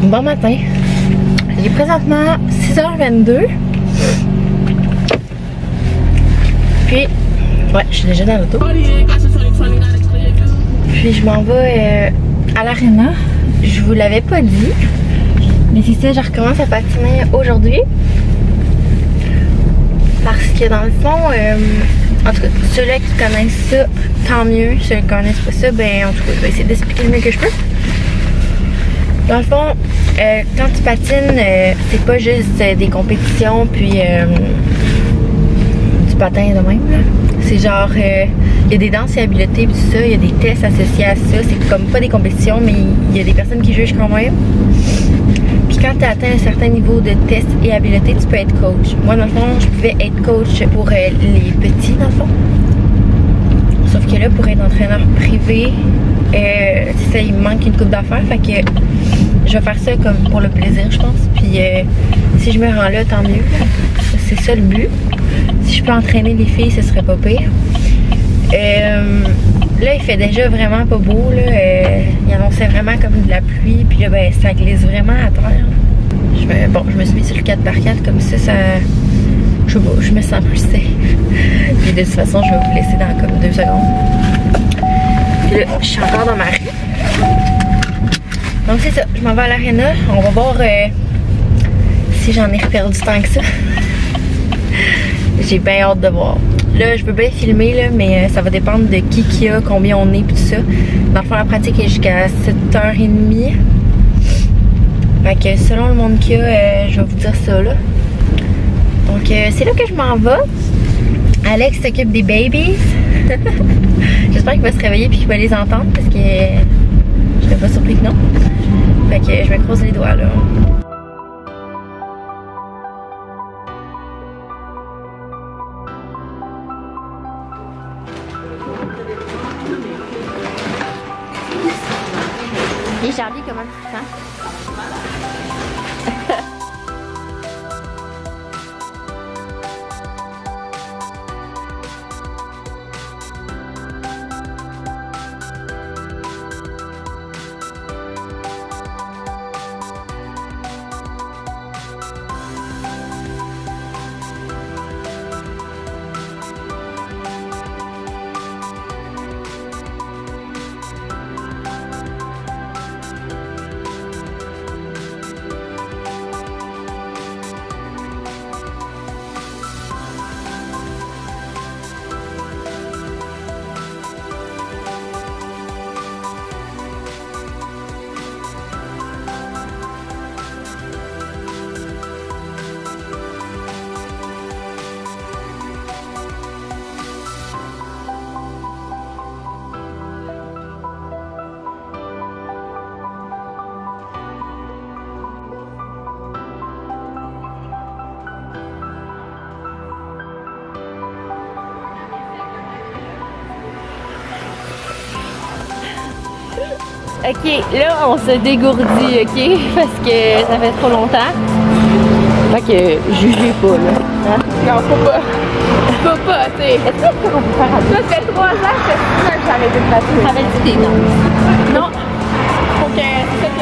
Bon matin. Il est présentement 6h22. Puis, ouais, je suis déjà dans l'auto. Puis je m'en vais à l'aréna. Je vous l'avais pas dit. Mais c'est ça, je recommence à patiner aujourd'hui. Parce que dans le fond, en tout cas, ceux-là qui connaissent ça, tant mieux. Ceux qui connaissent pas ça, ben en tout cas, je vais essayer d'expliquer le mieux que je peux. Dans le fond, quand tu patines, c'est pas juste des compétitions puis du patin de même. C'est genre, il y a des danses et habiletés puis tout ça, il y a des tests associés à ça. C'est comme pas des compétitions, mais il y a des personnes qui jugent quand même. Puis quand tu atteins un certain niveau de tests et habiletés, tu peux être coach. Moi, dans le fond, je pouvais être coach pour les petits, dans le fond. Sauf que là, pour être entraîneur privé, ça, il me manque une coupe d'affaires. Fait que je vais faire ça comme pour le plaisir, je pense. Puis si je me rends là, tant mieux. C'est ça le but. Si je peux entraîner les filles, ce serait pas pire. Là, il fait déjà vraiment pas beau. Là. Il annonçait vraiment comme de la pluie. Puis là, ben, ça glisse vraiment à terre. Je me suis mis sur le 4x4 comme ça, je sais pas, je me sens plus safe. Puis de toute façon, je vais vous laisser dans comme 2 secondes. Puis là, je suis encore dans ma rue. Donc c'est ça, je m'en vais à l'aréna. On va voir si j'en ai perdu tant que ça. J'ai bien hâte de voir. Là, je peux bien filmer, là, mais ça va dépendre de qui a, combien on est, puis tout ça. Dans le fond, la pratique est jusqu'à 7h30. Fait que selon le monde qu'il y a, je vais vous dire ça, là. Donc, c'est là que je m'en vais. Alex s'occupe des babies. J'espère qu'il va se réveiller puis qu'il va les entendre parce que je serais pas surpris que non. Fait que je vais croiser les doigts, là. Et Charlie, comment tu te sens? Ok, là on se dégourdit, ok? Parce que ça fait trop longtemps. Fait que jugez pas, là. Hein? Non, faut pas. Faut pas, tu sais. Est-ce qu'on peut faire un... Ça fait 3 ans que j'ai arrêté de patiner. Ça va être des danses. Non. Faut que... C'est ça que...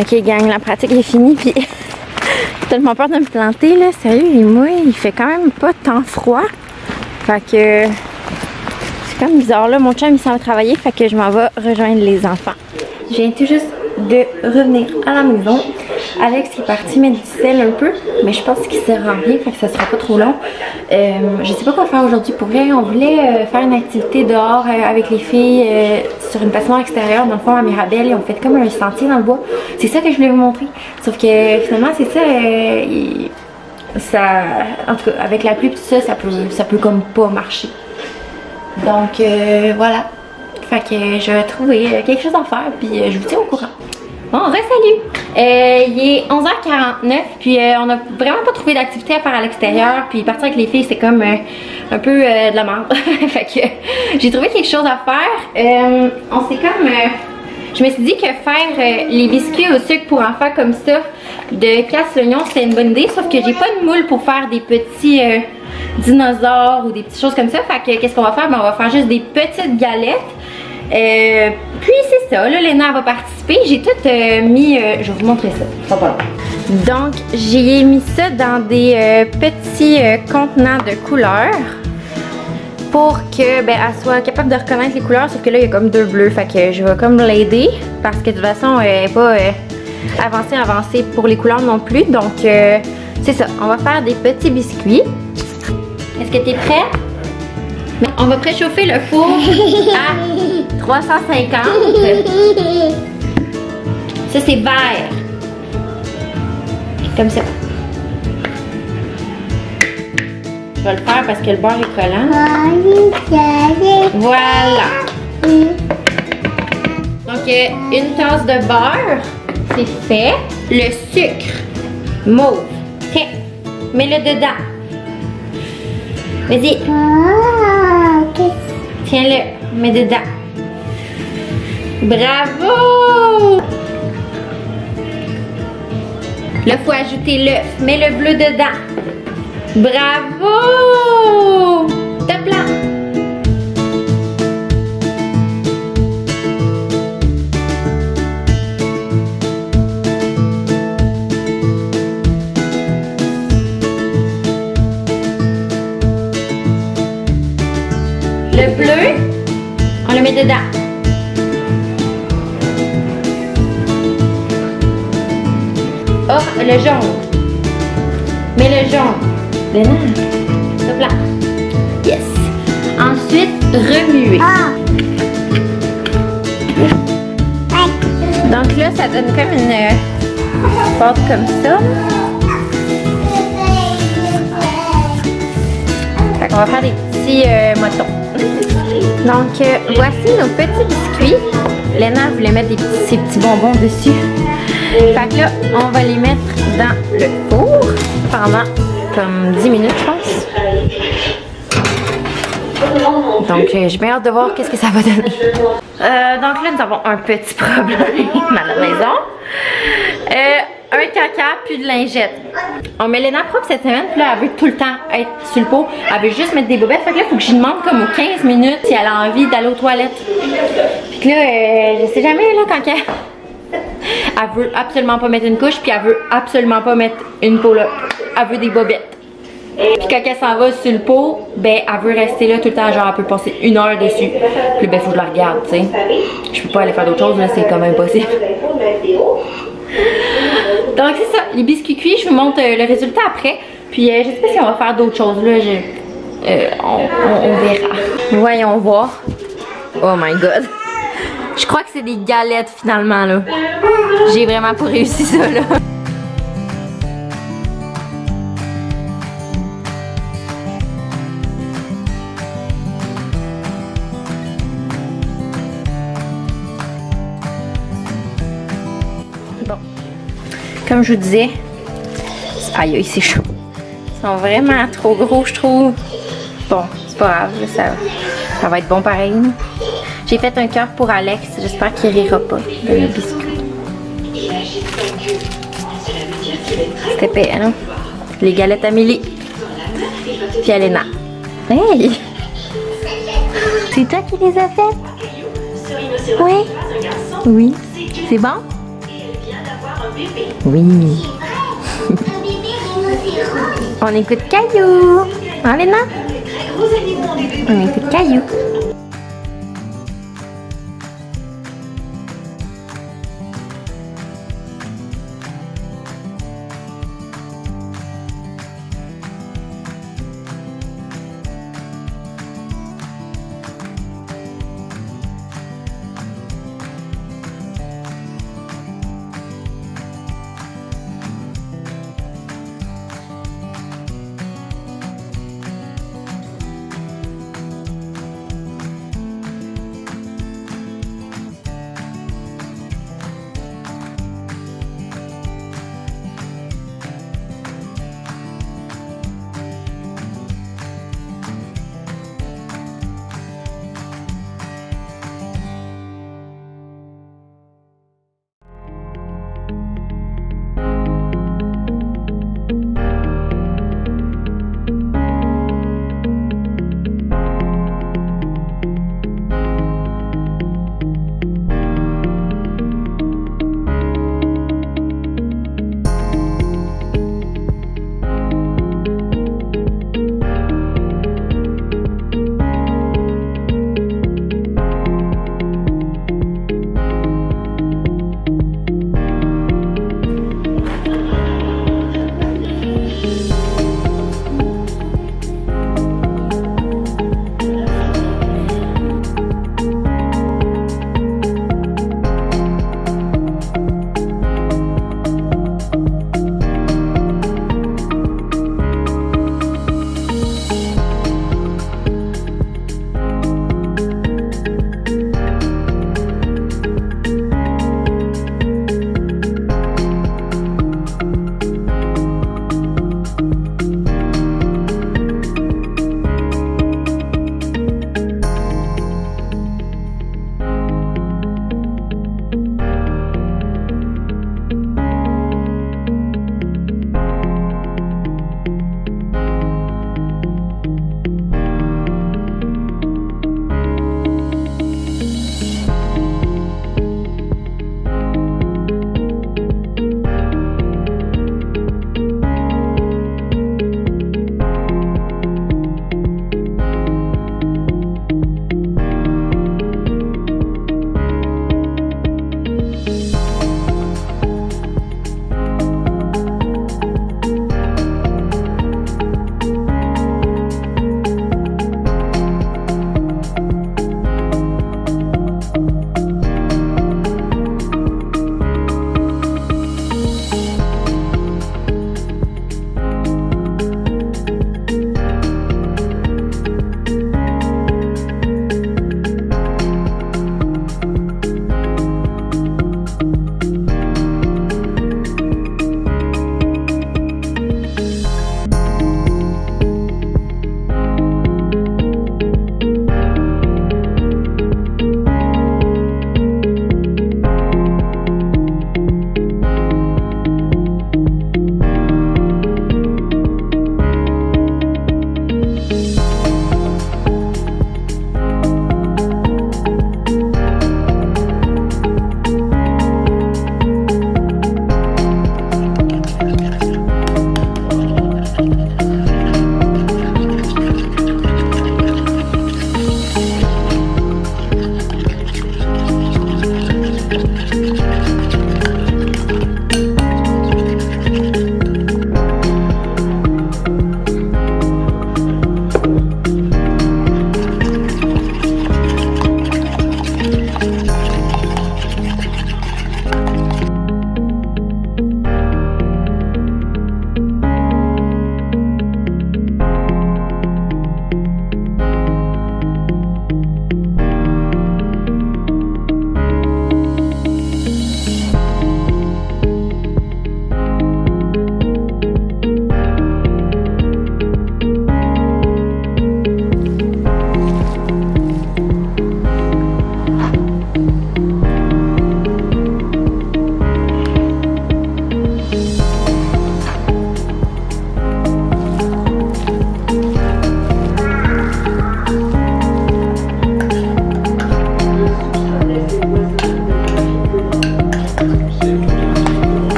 Ok gang, la pratique est finie puis j'ai tellement peur de me planter là, sérieux, et moi il fait quand même pas tant froid. Fait que c'est comme bizarre là, mon chum il s'en va travailler, fait que je m'en vais rejoindre les enfants. Je viens tout juste de revenir à la maison. Alex est parti mettre du sel un peu, mais je pense qu'il sert à rien, fait que ça sera pas trop long. Je sais pas quoi faire aujourd'hui pour vrai. On voulait faire une activité dehors avec les filles sur une patinoire extérieure, dans le fond à Mirabel, et on fait comme un sentier dans le bois. C'est ça que je voulais vous montrer. Sauf que finalement, c'est ça, en tout cas, avec la pluie, tout ça, ça peut comme pas marcher. Donc voilà. Fait que je vais trouver quelque chose à faire, puis je vous tiens au courant. Bon, re-salut! Il est 11h49, puis on a vraiment pas trouvé d'activité à faire à l'extérieur, puis partir avec les filles, c'est comme un peu de la merde. Fait que j'ai trouvé quelque chose à faire. On s'est comme... je me suis dit que faire les biscuits au sucre pour enfants comme ça, de casse-l'oignon, c'était une bonne idée, sauf que j'ai pas de moule pour faire des petits dinosaures ou des petites choses comme ça. Fait que qu'est-ce qu'on va faire? Ben, on va faire juste des petites galettes. Puis c'est ça, là Léna va participer. J'ai tout mis, je vais vous montrer ça, ça va pas long. Donc j'ai mis ça dans des petits contenants de couleurs pour que ben, elle soit capable de reconnaître les couleurs, sauf que là il y a comme deux bleus, fait que je vais comme l'aider parce que de toute façon elle n'est pas avancée pour les couleurs non plus. Donc c'est ça, on va faire des petits biscuits. Est-ce que tu es prêt? On va préchauffer le four à 350. Ça c'est vert. Comme ça. Je vais le faire parce que le beurre est collant. Voilà. Donc une tasse de beurre, c'est fait. Le sucre mauve. Tiens, mets-le dedans. Vas-y. Tiens-le, mets dedans. Bravo! Là, il faut ajouter l'œuf. Mets le bleu dedans. Bravo! Top là! Le bleu, on le met dedans. Oh, le jaune. Mets le jaune. Dedans. Hop là. Yes. Ensuite, remuer. Donc là, ça donne comme une pâte comme ça. Fait qu'on va faire des petits motons. Donc voici nos petits biscuits. Léna voulait mettre ces petits bonbons dessus. Fait que là, on va les mettre dans le four pendant comme 10 minutes, je pense. Donc j'ai bien hâte de voir qu'est-ce que ça va donner. Donc là, nous avons un petit problème à la maison. Un caca, puis de lingette. On met Léna propre cette semaine, puis là, elle veut tout le temps être sur le pot. Elle veut juste mettre des bobettes. Fait que là, il faut que je lui demande comme aux 15 minutes si elle a envie d'aller aux toilettes. Puis là, je sais jamais, là, quand elle veut absolument pas mettre une couche, puis elle veut absolument pas mettre une peau là. Elle veut des bobettes. Puis quand elle s'en va sur le pot, ben, elle veut rester là tout le temps. Genre, elle peut passer 1 heure dessus. Puis ben, faut que je la regarde, tu sais. Je peux pas aller faire d'autres choses, là, c'est quand même impossible. Donc c'est ça, les biscuits cuits, je vous montre le résultat après. Puis je sais pas si on va faire d'autres choses là, on verra. Voyons voir. Oh my god. Je crois que c'est des galettes finalement là. J'ai vraiment pas réussi ça là. Bon. Comme je vous disais, aïe aïe c'est chaud. Ils sont vraiment trop gros je trouve. Bon, c'est pas grave, ça va être bon pareil. J'ai fait un cœur pour Alex, j'espère qu'il rira pas de mes biscuits. C'était épais, hein? Les galettes Amélie. Puis Alena. Hey! C'est toi qui les as faites? Oui? Oui. C'est bon? Oui. On écoute Caillou. Hein, Léna? On écoute Caillou.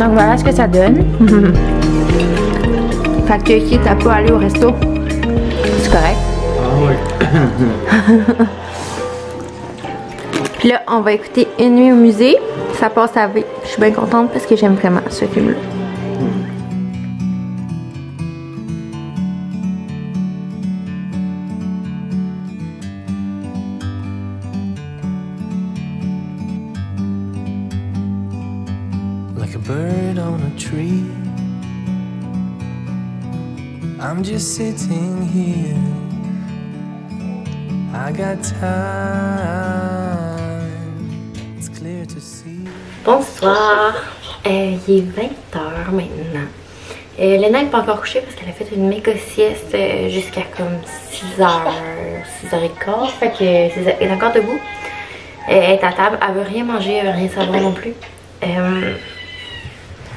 Donc voilà ce que ça donne. Fait que quitte à pas aller au resto, c'est correct. Ah oui. Puis là, on va écouter Une nuit au musée. Ça passe à V. Je suis bien contente parce que j'aime vraiment ce film-là. Like a bird on a tree, I'm just sitting here. I got time, it's clear to see. Bonsoir, il est 20h maintenant. Léna n'est pas encore couchée parce qu'elle a fait une méga sieste jusqu'à comme 6h, 6h15. Fait que elle est encore debout. Elle est à table, elle veut rien manger, elle veut rien savoir non plus.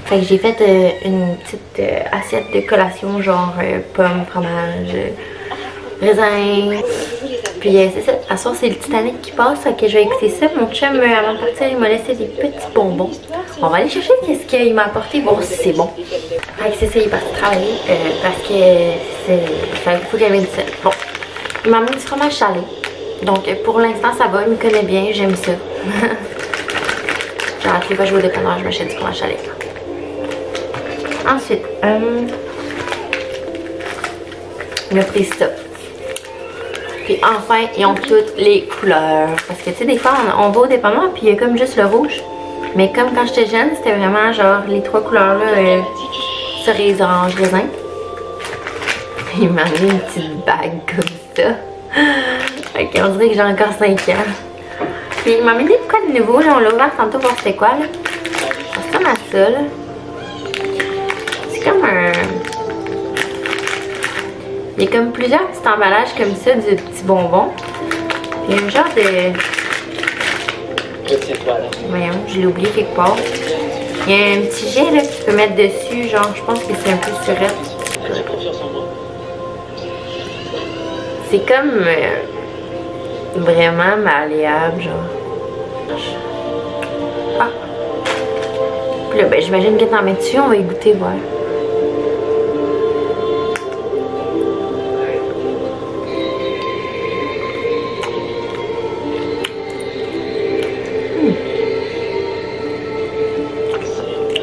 Fait que j'ai fait une petite assiette de collation, genre pommes, fromage, raisin. Puis c'est ça, à soir c'est le Titanic qui passe, fait que je vais écouter ça. Mon chum, avant de partir, il m'a laissé des petits bonbons. On va aller chercher qu'est-ce qu'il m'a apporté, voir si c'est bon. Fait que c'est ça, il est parti travailler parce que il faut qu'il amène ça. Bon, il m'a amené du fromage salé. Donc pour l'instant ça va, il me connaît bien, j'aime ça. Genre, tous les fois que je vais au dépanneur, je m'achète du fromage salé. Ensuite, il m'a pris ça. Puis enfin, ils ont toutes les couleurs. Parce que tu sais, des fois, on va au dépanneur puis il y a comme juste le rouge. Mais comme quand j'étais jeune, c'était vraiment genre les trois couleurs là, cerise, orange, raisin. Il m'a mis une petite bague comme ça. Fait qu'on dirait que j'ai encore 5 ans. Puis il m'a mis des quoi de nouveau, là, on l'a ouvert tantôt pour voir c'était quoi là. Ça ressemble à ça là. C'est comme un... Il y a comme plusieurs petits emballages comme ça de petits bonbons. Il y a un genre de... Voyons, je l'ai oublié quelque part. Il y a un petit jet là que tu peux mettre dessus, genre je pense que c'est un peu surette. C'est comme vraiment malléable, genre. Ah! Puis là, ben j'imagine que t'en mets dessus, on va y goûter, voir.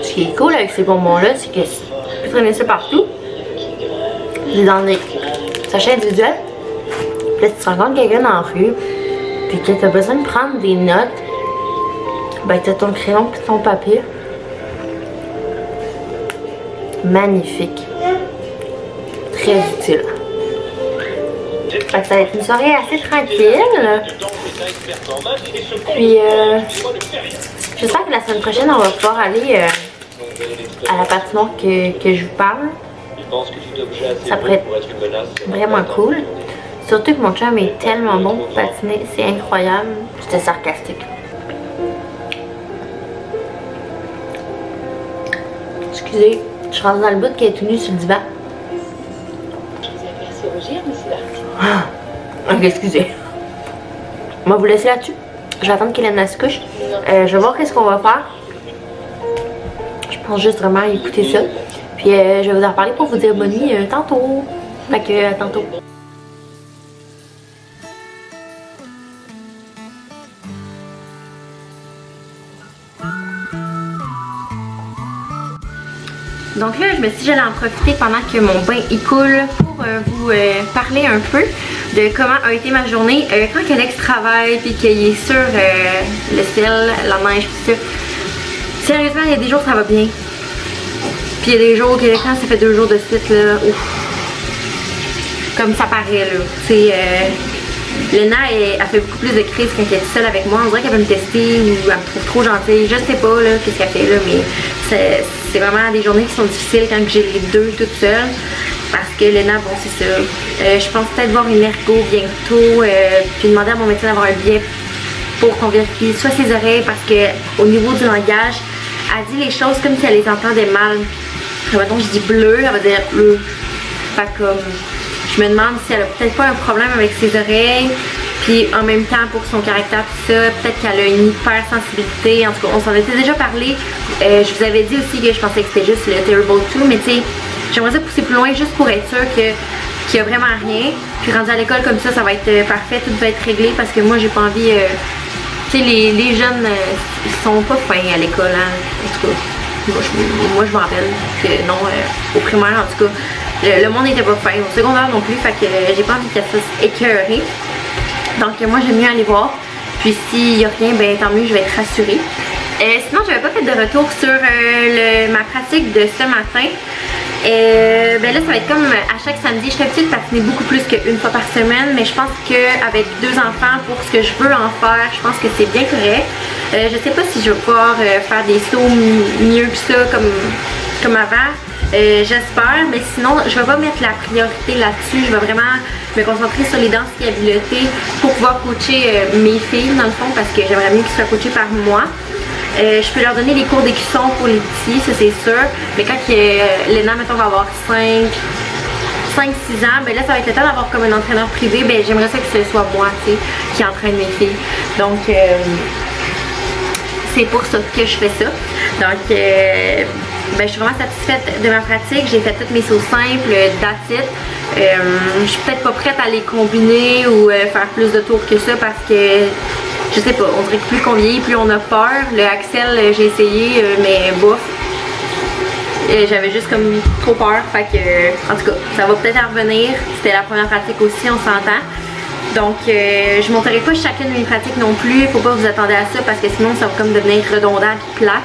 Ce qui est cool avec ces bonbons-là, c'est que tu peux traîner ça partout. C'est dans des sachets individuels. Puis là, si tu rencontres quelqu'un dans la rue, puis que tu as besoin de prendre des notes, ben tu as ton crayon puis ton papier. Magnifique. Très utile. Fait que ça va être une soirée assez tranquille. Puis j'espère que la semaine prochaine on va pouvoir aller à la patinoire que je vous parle. Ça pourrait être vraiment cool. Surtout que mon chum est tellement bon pour patiner, c'est incroyable. J'étais sarcastique. Excusez, je suis rendue dans le bout qu'elle est tout nue sur le divan. Ah, ok, excusez. On va vous laisser là-dessus. Je vais attendre qu'Hélène se couche. Je vais voir qu'est-ce qu'on va faire. Je pense juste vraiment écouter ça. Puis je vais vous en reparler pour vous dire bonne nuit tantôt. Fait que à tantôt. Donc là, je me suis dit j'allais en profiter pendant que mon bain il coule pour vous parler un peu de comment a été ma journée quand Alex travaille puis qu'il est sur le ciel, la neige tout ça. Sérieusement, il y a des jours ça va bien. Puis il y a des jours que quand ça fait 2 jours de suite là, ouf, comme ça paraît là. C'est Léna elle fait beaucoup plus de crises quand elle est seule avec moi. On dirait qu'elle veut me tester ou elle me trouve trop gentille. Je sais pas là qu'est-ce qu'elle fait là, mais c'est vraiment des journées qui sont difficiles quand j'ai les deux toutes seules. Parce que Léna, bon c'est ça. Je pense peut-être voir une ergo bientôt. Puis demander à mon médecin d'avoir un billet pour qu'on vérifie soit ses oreilles parce que au niveau du langage, elle dit les choses comme si elle les entendait mal. Mettons je dis bleu, elle va dire bleu. Fait comme je me demande si elle a peut-être pas un problème avec ses oreilles Puis en même temps, pour son caractère, tout ça, peut-être qu'elle a une hypersensibilité. En tout cas, on s'en était déjà parlé. Je vous avais dit aussi que je pensais que c'était juste le Terrible 2, mais tu sais, j'aimerais ça pousser plus loin juste pour être sûre qu'il n'y a vraiment rien. Puis rendu à l'école comme ça va être parfait, tout va être réglé parce que moi, j'ai pas envie. Tu sais, les jeunes, ils sont pas fins à l'école, hein. En tout cas, moi je me rappelle que non, au primaire, en tout cas, le monde n'était pas fin. Au secondaire non plus, fait que j'ai pas envie qu'elle se fasse écœurer. Donc moi j'aime mieux aller voir. Puis s'il y a rien, ben tant mieux, je vais être rassurée. Sinon j'avais pas fait de retour sur ma pratique de ce matin. Ben là ça va être comme à chaque samedi. Je suis habituée de patiner beaucoup plus qu'une fois par semaine, mais je pense qu'avec 2 enfants, pour ce que je veux en faire, je pense que c'est bien correct. Je sais pas si je vais pouvoir faire des sauts mieux que ça comme avant. J'espère, mais sinon je vais pas mettre la priorité là-dessus. Je vais vraiment me concentrer sur les danses et habiletés pour pouvoir coacher mes filles dans le fond, parce que j'aimerais mieux qu'ils soient coachés par moi. Je peux leur donner les cours d'écusson pour les petits, ça c'est sûr. Mais quand Léna, mettons, va avoir 5-6 ans, ben là ça va être le temps d'avoir comme un entraîneur privé. Ben j'aimerais ça que ce soit moi, tu sais, qui entraîne mes filles. Donc c'est pour ça que je fais ça. Donc ben, je suis vraiment satisfaite de ma pratique. J'ai fait tous mes sauts simples, that's it. Je suis peut-être pas prête à les combiner ou faire plus de tours que ça parce que je sais pas, on dirait que plus qu'on vieillit, plus on a peur. Le Axel, j'ai essayé, mais bof. J'avais juste comme trop peur. Fait que, en tout cas, ça va peut-être en revenir. C'était la première pratique aussi, on s'entend. Donc, je monterai pas chacune de mes pratiques non plus. Faut pas vous attendre à ça parce que sinon, ça va comme devenir redondant et plate.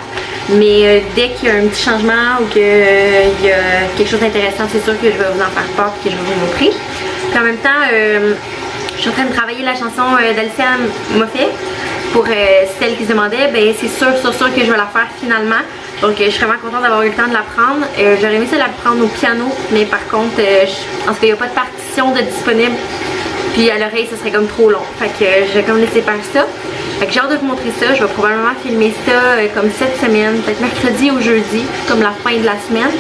Mais dès qu'il y a un petit changement ou qu'il y a quelque chose d'intéressant, c'est sûr que je vais vous en faire part et que je vais vous montrer. Puis en même temps, je suis en train de travailler la chanson d'Alicia Moffett. Pour celle qui se demandait, ben c'est sûr que je vais la faire finalement. Donc je suis vraiment contente d'avoir eu le temps de l'apprendre. J'aurais aimé ça l'apprendre au piano, mais par contre, en tout cas, il n'y a pas de partition de disponible. Puis à l'oreille, ce serait comme trop long. Fait que je vais comme laisser faire ça. Fait que j'ai hâte de vous montrer ça. Je vais probablement filmer ça comme cette semaine, peut-être mercredi ou jeudi, comme la fin de la semaine.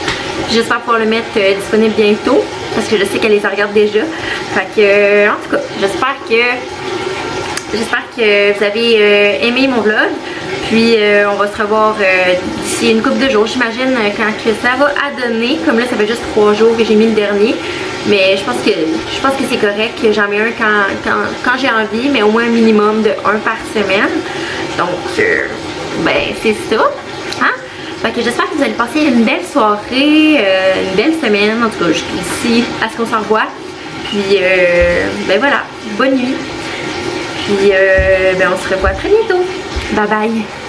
J'espère pouvoir le mettre disponible bientôt, parce que je sais qu'elle les regarde déjà. Fait que, en tout cas, j'espère que vous avez aimé mon vlog. Puis on va se revoir d'ici une couple de jours, j'imagine, quand que ça va adonner. Comme là, ça fait juste 3 jours que j'ai mis le dernier. Mais je pense que c'est correct que j'en mets un quand j'ai envie, mais au moins un minimum de 1 par semaine. Donc, ben c'est ça. Hein? Fait que j'espère que vous allez passer une belle soirée, une belle semaine, en tout cas jusqu'ici, à ce qu'on s'en revoit. Puis, ben voilà, bonne nuit. Puis, ben on se revoit très bientôt. Bye bye.